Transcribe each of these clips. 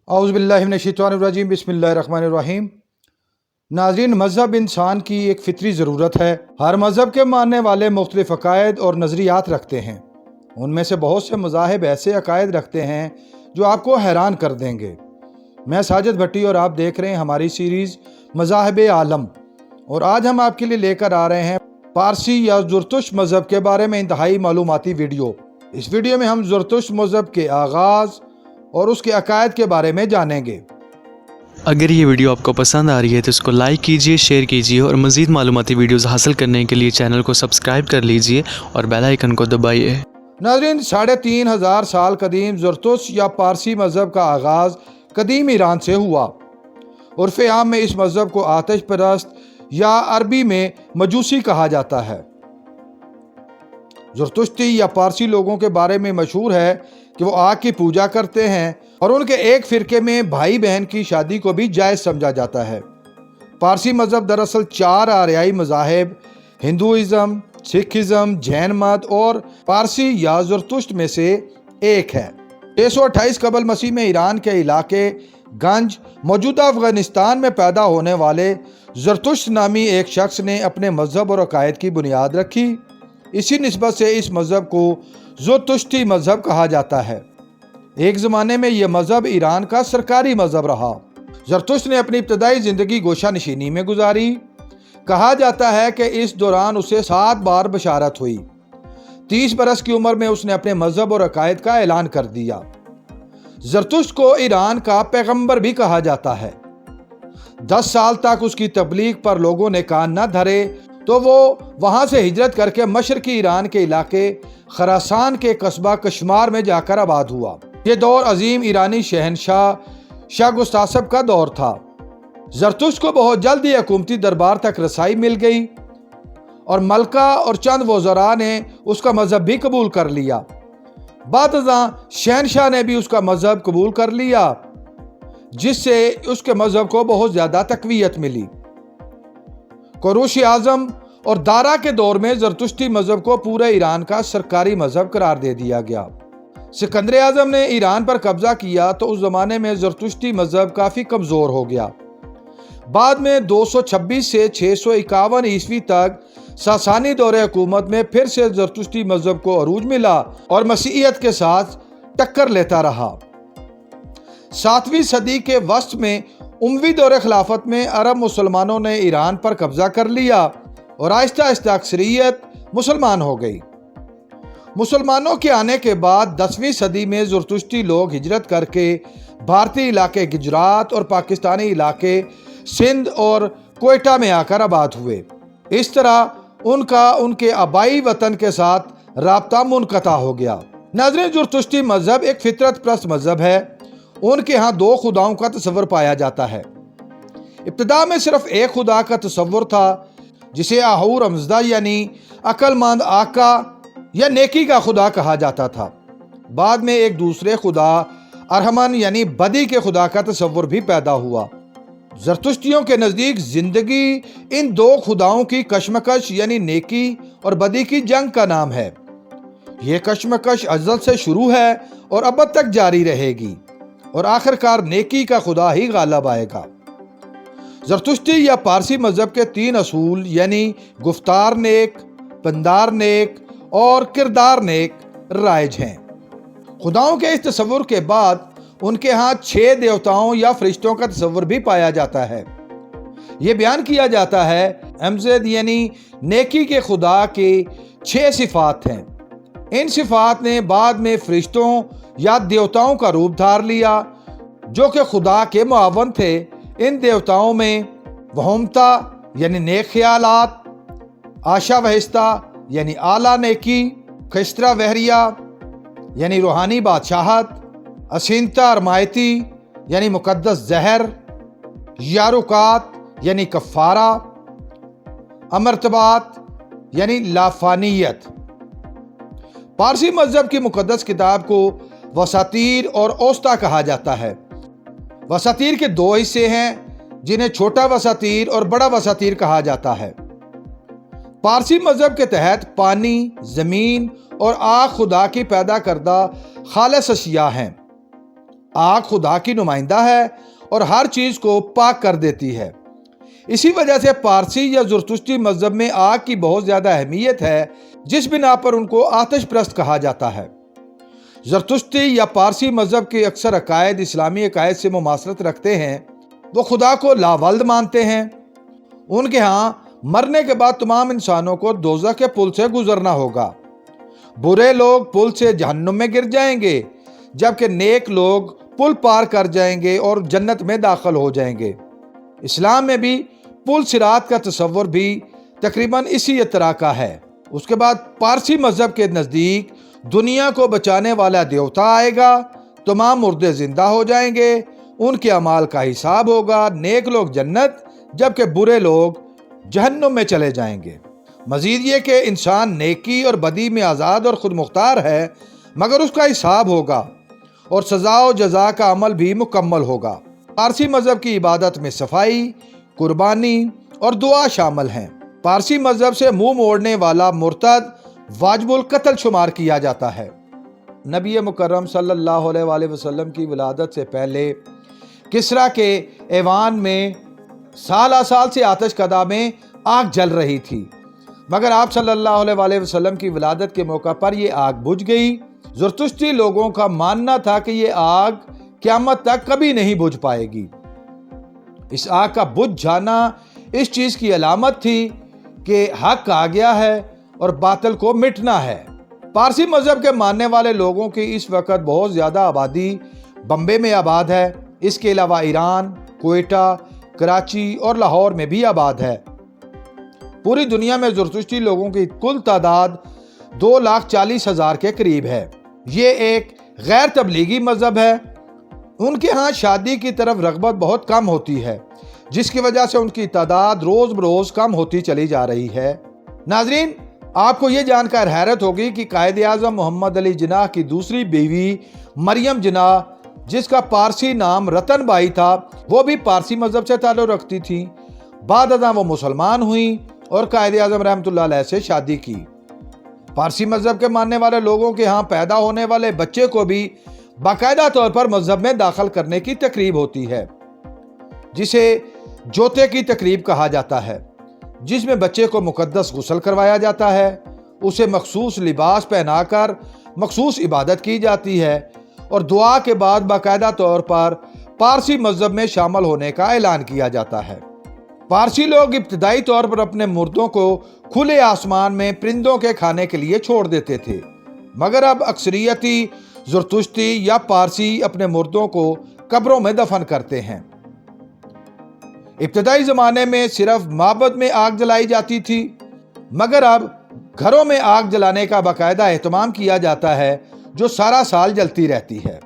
औज़ु बिल्लाहि मिनश्शैतानिर्रजीम बिस्मिल्लाहिर्रहमानिर्रहीम। नाज़रीन, मज़हब इंसान की एक फ़ितरी ज़रूरत है। हर मज़हब के मानने वाले मुख्तलिफ़ अक़ायद और नज़रियात रखते हैं। उनमें से बहुत से मज़ाहिब ऐसे अक़ायद रखते हैं जो आपको हैरान कर देंगे। मैं साजिद भट्टी और आप देख रहे हैं हमारी सीरीज़ मज़ाहिब आलम, और आज हम आपके लिए लेकर आ रहे हैं पारसी या ज़ुरतुश मज़हब के बारे में इंतहाई मालूमाती वीडियो। इस वीडियो में हम ज़ुरतुश मज़हब के आगाज़ और उसके अकायद के बारे में जानेंगे। अगर ये वीडियो आपको पसंद आ रही है तो इसको लाइक कीजिए, शेयर कीजिए और मज़ीद मालूमाती वीडियोस हासिल करने के लिए चैनल को सब्सक्राइब कर लीजिए और बेल आइकन को दबाइए। नाज़रीन, 3500 साल कदीम ज़ुरतुश या पारसी मज़हब का आगाज़ कदीम ईरान से हुआ। उर्फ़ आम में इस मज़हब को आतिश परस्त या अरबी में मजूसी कहा जाता है। ज़ुरतुश्ती या पारसी लोगों के बारे में मशहूर है कि वो आग की पूजा करते हैं और उनके एक फ़िरके में भाई बहन की शादी को भी जायज़ समझा जाता है। पारसी मज़हब दरअसल 4 आर्याई मज़ाहिब हिंदुइज़म, सिखिज़म, जैन मत और पारसी या ज़ुरतुश्त में से एक है। 628 कबल मसीह में ईरान के इलाके गंज मौजूदा अफ़गानिस्तान में पैदा होने वाले ज़ुरतुश्त नामी एक शख्स ने अपने मज़हब और अकायद की बुनियाद रखी। इसी निस्बत से इस मज़हब को ज़ुरतुश्ती मज़हब कहा जाता है। एक ज़माने में यह मज़हब ईरान का सरकारी मज़हब रहा। ज़रतुश्त ने अपनी इब्तदाई ज़िंदगी गोशा नशीनी में गुजारी। कहा जाता है कि इस दौरान उसे 7 बार बशारत हुई। 30 बरस की उम्र में उसने अपने मज़हब और अकायद का ऐलान कर दिया। ज़रतुश्त को ईरान का पैगंबर भी कहा जाता है। 10 साल तक उसकी तबलीग पर लोगों ने कान न धरे तो वो वहाँ से हिजरत करके मशरकी ईरान के इलाके खरासान के कस्बा कश्मार में जाकर आबाद हुआ। ये दौर अजीम ईरानी शहनशाह शाह गुस्तासब का दौर था। ज़रतुश्त को बहुत जल्द ही हुकूमती दरबार तक रसाई मिल गई और मलका और चंद वज़रा ने उसका मज़हब भी कबूल कर लिया। बादशाह शहनशाह ने भी उसका मज़हब कबूल कर लिया, जिससे उसके मज़हब को बहुत ज़्यादा तक़वियत मिली। कुरूश आज़म और दारा के दौर में ज़रतुश्ती मज़हब को पूरे ईरान का सरकारी मज़हब करार दे दिया गया। सिकंदर आज़म ने ईरान पर कब्जा किया तो उस ज़माने में ज़रतुश्ती मज़हब काफ़ी कमज़ोर हो गया। बाद में 226 से 651 ईस्वी तक सासानी दौरे हुकूमत में फिर से ज़रतुश्ती मज़हब को अरूज मिला और मसीहियत के साथ टक्कर लेता रहा। 7वीं सदी के वस्त में उमवी दौरे खिलाफत में अरब मुसलमानों ने ईरान पर कब्जा कर लिया और आहिस्ता आहिस्ता अक्सरियत मुसलमान हो गई। मुसलमानों के आने के बाद 10वीं सदी में ज़ुरतुश्ती लोग हिजरत करके भारतीय इलाके गुजरात और पाकिस्तानी इलाके सिंध और कोयटा में आकर आबाद हुए। इस तरह उनका उनके आबाई वतन के साथ राब्ता मुनक़ता हो गया। नाज़रीन, ज़ुरतुश्ती मज़हब एक फितरत परस्त मज़हब है। उनके यहाँ 2 खुदाओं का तस्वर पाया जाता है। इब्तिदा में सिर्फ एक खुदा का तस्वर था, जिसे आहूर अमजदा यानी अक्लमंद आका या नेकी का खुदा कहा जाता था। बाद में एक दूसरे खुदा अरहमन यानी बदी के खुदा का तस्वर भी पैदा हुआ। ज़रतुश्तियों के नज़दीक ज़िंदगी इन 2 खुदाओं की कशमकश यानी नेकी और बदी की जंग का नाम है। ये कशमकश अज़ल से शुरू है और अब तक जारी रहेगी और आखिरकार नेकी का खुदा ही गालिब आएगा। ज़रतुश्ती या पारसी मज़हब के 3 असूल यानी गुफ्तार नेक, पंदार नेक और किरदार नेक राइज हैं। खुदाओं के इस तस्वुर के बाद उनके यहाँ 6 देवताओं या फरिश्तों का तस्वुर भी पाया जाता है। ये बयान किया जाता है अमजद यानी नेकी के खुदा के 6 सिफात हैं। इन सिफात ने बाद में फरिश्तों या देवताओं का रूप धार लिया जो कि खुदा के मुआवन थे। इन देवताओं में वहमता यानी नेक ख्यालात, आशा वहिस्ता यानी आला नेकी, खिस्रा वहरिया यानी रूहानी बादशाहत, असिनता अरमायती यानी मुकद्दस जहर, यारुकात यानी कफ़ारा, अमरतबात यानी लाफानियत। पारसी मज़हब की मुकद्दस किताब को वसातीर और औस्ता कहा जाता है। वसातीर के 2 हिस्से हैं, जिन्हें छोटा वसातीर और बड़ा वसातीर कहा जाता है। पारसी मज़हब के तहत पानी, ज़मीन और आग खुदा की पैदा करदा खालिस अशिया हैं। आग खुदा की नुमाइंदा है और हर चीज को पाक कर देती है। इसी वजह से पारसी या ज़रतुश्ती मजहब में आग की बहुत ज्यादा अहमियत है, जिस बिना पर उनको आतिश परस्त कहा जाता है। ज़रतुश्ती या पारसी मजहब के अक्सर अकायद इस्लामी अकायद से मुमासलत रखते हैं। वो खुदा को लावल्द मानते हैं। उनके यहाँ मरने के बाद तमाम इंसानों को दोज़ख के पुल से गुजरना होगा। बुरे लोग पुल से जहन्नुम में गिर जाएंगे, जबकि नेक लोग पुल पार कर जाएंगे और जन्नत में दाखिल हो जाएंगे। इस्लाम में भी पुल सिरात का तस्वर भी तकरीबन इसी तरह का है। उसके बाद पारसी मजहब के नज़दीक दुनिया को बचाने वाला देवता आएगा, तमाम मुर्दे जिंदा हो जाएंगे, उनके अमाल का हिसाब होगा, नेक लोग जन्नत जबकि बुरे लोग जहन्नुम में चले जाएंगे। मजीद ये कि इंसान नेकी और बदी में आज़ाद और खुद मुख्तार है, मगर उसका हिसाब होगा और सज़ा व जज़ा का अमल भी मुकम्मल होगा। पारसी मजहब की इबादत में सफाई, कुर्बानी और दुआ शामिल हैं। पारसी मजहब से मुंह मोड़ने वाला मुर्तद वाजिबुल कत्ल शुमार किया जाता है। नबी मुकर्रम सल्लल्लाहु अलैहि वसल्लम की विलादत से पहले किसरा के ऐवान में साल से आतिश कदा में आग जल रही थी, मगर आप सल्लल्लाहु अलैहि वसल्लम की विलादत के मौका पर यह आग बुझ गई। ज़रतुश्ती लोगों का मानना था कि यह आग क़यामत तक कभी नहीं बुझ पाएगी। इस आग का बुझ जाना इस चीज की अलामत थी कि हक आ गया है और बातिल को मिटना है। पारसी मजहब के मानने वाले लोगों की इस वक्त बहुत ज्यादा आबादी बम्बे में आबाद है। इसके अलावा ईरान, कोयटा, कराची और लाहौर में भी आबाद है। पूरी दुनिया में ज़रतुश्ती लोगों की कुल तादाद 2,40,000 के करीब है। ये एक गैर तबलीगी मजहब है। उनके यहाँ शादी की तरफ रगबत बहुत कम होती है, जिसकी वजह से उनकी तादाद रोज बरोज कम होती चली जा रही है। नाजरीन, आपको ये जानकर हैरत होगी कि कायद आज़म मोहम्मद अली जिन्नाह की दूसरी बीवी मरियम जिन्नाह, जिसका पारसी नाम रतन बाई था, वो भी पारसी मजहब से ताल्लुक़ रखती थी। बाद अज़ां वो मुसलमान हुई और कायद आज़म रहमतुल्लाह अलैह से शादी की। पारसी मजहब के मानने वाले लोगों के यहाँ पैदा होने वाले बच्चे को भी बाकायदा तौर पर मजहब में दाखिल करने की तकरीब होती है, जिसे जोते की तकरीब कहा जाता है, जिसमें बच्चे को मुकद्दस गुस्ल करवाया जाता है, उसे मखसूस लिबास पहनाकर मखसूस इबादत की जाती है और दुआ के बाद बाकायदा तौर पर पारसी मजहब में शामिल होने का ऐलान किया जाता है। पारसी लोग इब्तदाई तौर पर अपने मुर्दों को खुले आसमान में परिंदों के खाने के लिए छोड़ देते थे, मगर अब अक्सरियती ज़रतुश्ती या पारसी अपने मुर्दों को कब्रों में दफन करते हैं। इब्तदाई ज़माने में सिर्फ माबद में आग जलाई जाती थी, मगर अब घरों में आग जलाने का बाकायदा एहतमाम किया जाता है, जो सारा साल जलती रहती है।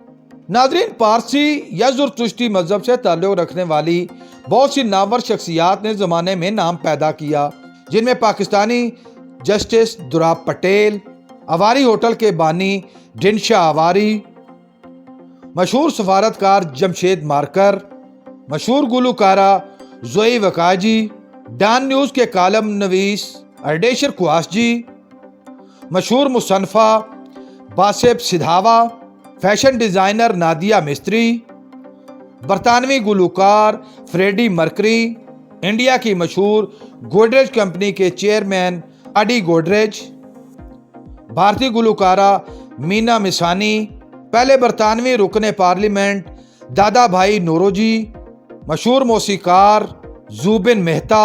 नाज़रीन, पारसी या ज़रतुश्ती मजहब से ताल्लुक़ रखने वाली बहुत सी नामवर शख्सियात ने ज़माने में नाम पैदा किया, जिनमें पाकिस्तानी जस्टिस दुराब पटेल, अवारी होटल के बानी डिनशाह अवारी, मशहूर सफारतकार जमशेद मारकर, मशहूर गुलकारा ज़ोई वकाजी, डान न्यूज़ के कालम नवीस अर्डेशर क्वासजी, मशहूर मुसन्फ़ा बासेब सिधावा, फैशन डिज़ाइनर नादिया मिस्त्री, बरतानवी गुलकार फ्रेडी मर्करी, इंडिया की मशहूर गोडरेज कंपनी के चेयरमैन अडी गोडरेज, भारतीय गुलकारा मीना मिसानी, पहले बरतानवी रुकने पार्लियामेंट दादा भाई नौरोजी, मशहूर मौसीकार ज़ुबिन मेहता,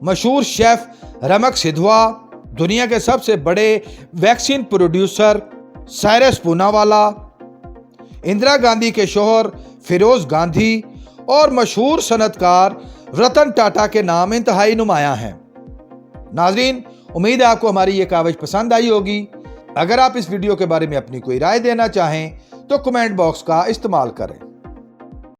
मशहूर शेफ रमक सिधवा, दुनिया के सबसे बड़े वैक्सीन प्रोड्यूसर साइरस पूनावाला, इंदिरा गांधी के शोहर फिरोज गांधी और मशहूर सनतकार रतन टाटा के नाम इंतहाई नुमायां हैं। नाजरीन, उम्मीद है आपको हमारी ये कवरेज पसंद आई होगी। अगर आप इस वीडियो के बारे में अपनी कोई राय देना चाहें तो कमेंट बॉक्स का इस्तेमाल करें।